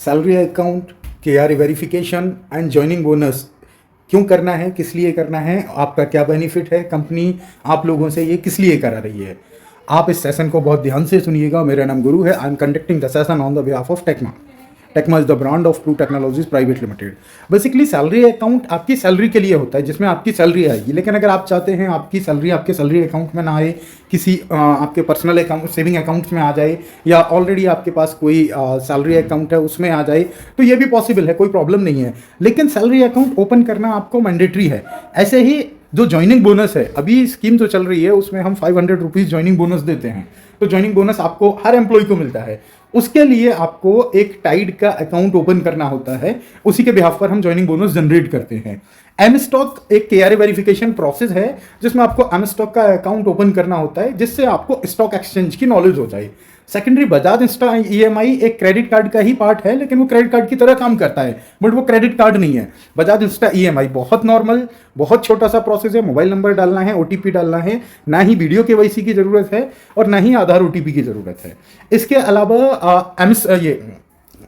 Salary account, KRA verification and joining bonus क्यों करना है, किस लिए करना है, आपका क्या बेनिफिट है, कंपनी आप लोगों से ये किस लिए करा रही है। आप इस सेशन को बहुत ध्यान से सुनिएगा। मेरा नाम गुरु है। I am conducting the session on the behalf of Tekma. Tekma is the brand of true technologies private limited. Basically salary account आपकी सैलरी के लिए होता है, जिसमें आपकी सैलरी आएगी। लेकिन अगर आप चाहते हैं आपकी सैलरी आपके सैलरी अकाउंट में ना आए, किसी आपके पर्सनल अकाउंट सेविंग अकाउंट में आ जाए, या ऑलरेडी आपके पास कोई सैलरी अकाउंट है उसमें आ जाए, तो ये भी पॉसिबल है, कोई प्रॉब्लम नहीं है। लेकिन सैलरी अकाउंट ओपन करना आपको मैंडेटरी है। ऐसे ही जो ज्वाइनिंग बोनस है, अभी स्कीम जो चल रही है उसमें हम 500 रुपीज़ ज्वाइनिंग बोनस देते हैं। तो ज्वाइनिंग बोनस आपको हर एम्प्लॉय को मिलता है। उसके लिए आपको एक टाइड का अकाउंट ओपन करना होता है, उसी के बिहाफ पर हम ज्वाइनिंग बोनस जनरेट करते हैं। एम स्टॉक एक KRA वेरिफिकेशन प्रोसेस है, जिसमें आपको एम स्टॉक का अकाउंट ओपन करना होता है, जिससे आपको स्टॉक एक्सचेंज की नॉलेज हो जाए। सेकेंडरी बजाज इंस्टा EMI एक क्रेडिट कार्ड का ही पार्ट है, लेकिन वो क्रेडिट कार्ड की तरह काम करता है, बट वो क्रेडिट कार्ड नहीं है। बजाज इंस्टा EMI बहुत नॉर्मल, बहुत छोटा सा प्रोसेस है। मोबाइल नंबर डालना है, OTP डालना है, ना ही वीडियो KYC की जरूरत है और ना ही आधार OTP की जरूरत है। इसके अलावा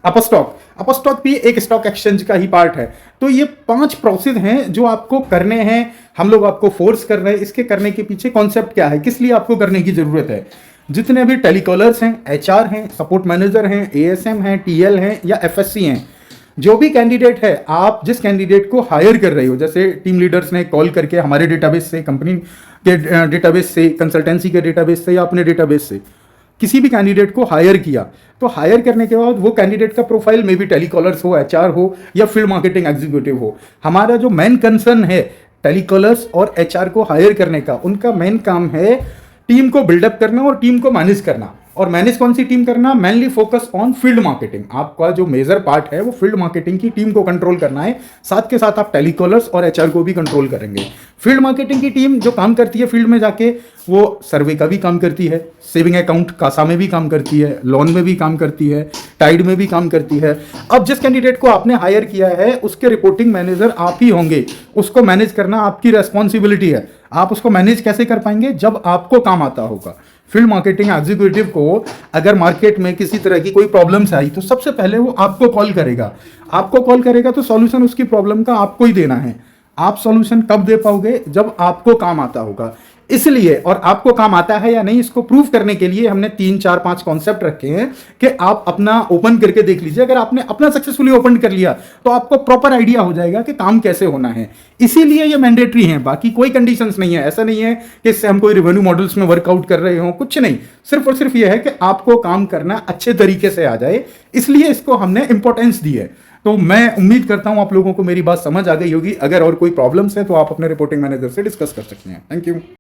अपस्टॉक भी एक स्टॉक एक्सचेंज का ही पार्ट है। तो ये 5 प्रोसेस हैं जो आपको करने हैं, हम लोग आपको फोर्स कर रहे हैं। इसके करने के पीछे कॉन्सेप्ट क्या है, किस लिए आपको करने की जरूरत है। जितने भी टेलीकॉलर्स हैं, HR हैं, सपोर्ट मैनेजर हैं, ASM हैं, TL हैं या FSC हैं, जो भी कैंडिडेट है, आप जिस कैंडिडेट को हायर कर रहे हो, जैसे टीम लीडर्स ने कॉल करके हमारे डेटाबेस से, कंपनी के डेटाबेस से, कंसल्टेंसी के डेटाबेस से या अपने डेटाबेस से किसी भी कैंडिडेट को हायर किया, तो हायर करने के बाद वो कैंडिडेट का प्रोफाइल में भी टेलीकॉलर्स हो, HR हो या फील्ड मार्केटिंग एग्जीक्यूटिव हो, हमारा जो मेन कंसर्न है टेलीकॉलर्स और HR को हायर करने का, उनका मेन काम है टीम को बिल्डअप करना और टीम को मैनेज करना। और मैनेज कौन सी टीम करना, mainly focus on field marketing. आपका जो मेजर पार्ट है वो फील्ड मार्केटिंग की टीम को कंट्रोल करना है। साथ के साथ आप टेलीकॉलर्स और HR को भी कंट्रोल करेंगे। फील्ड मार्केटिंग की टीम जो काम करती है फील्ड में जाके, वो सर्वे का भी काम करती है, सेविंग अकाउंट कासा में भी काम करती है, लोन में भी काम करती है, टाइड में भी काम करती है। अब जिस कैंडिडेट को आपने हायर किया है उसके रिपोर्टिंग मैनेजर आप ही होंगे, उसको मैनेज करना आपकी रेस्पॉन्सिबिलिटी है। आप उसको मैनेज कैसे कर पाएंगे, जब आपको काम आता होगा। फील्ड मार्केटिंग एग्जीक्यूटिव को अगर मार्केट में किसी तरह की कोई प्रॉब्लम्स आई तो सबसे पहले वो आपको कॉल करेगा। आपको कॉल करेगा तो सॉल्यूशन उसकी प्रॉब्लम का आपको ही देना है। आप सॉल्यूशन कब दे पाओगे, जब आपको काम आता होगा। इसलिए, और आपको काम आता है या नहीं इसको प्रूव करने के लिए हमने 3 4 5 कॉन्सेप्ट रखे हैं कि आप अपना ओपन करके देख लीजिए। अगर आपने अपना सक्सेसफुली ओपन कर लिया तो आपको प्रॉपर आइडिया हो जाएगा कि काम कैसे होना है। इसीलिए ये मैंडेटरी है, बाकी कोई कंडीशंस नहीं है। ऐसा नहीं है कि इससे हम कोई रेवेन्यू मॉडल्स में वर्कआउट कर रहे हो, कुछ नहीं। सिर्फ और सिर्फ यह है कि आपको काम करना अच्छे तरीके से आ जाए, इसलिए इसको हमने इंपॉर्टेंस दी है। तो मैं उम्मीद करता हूं आप लोगों को मेरी बात समझ आ गई होगी। अगर और कोई प्रॉब्लम्स है तो आप अपने रिपोर्टिंग मैनेजर से डिस्कस कर सकते हैं। Thank you.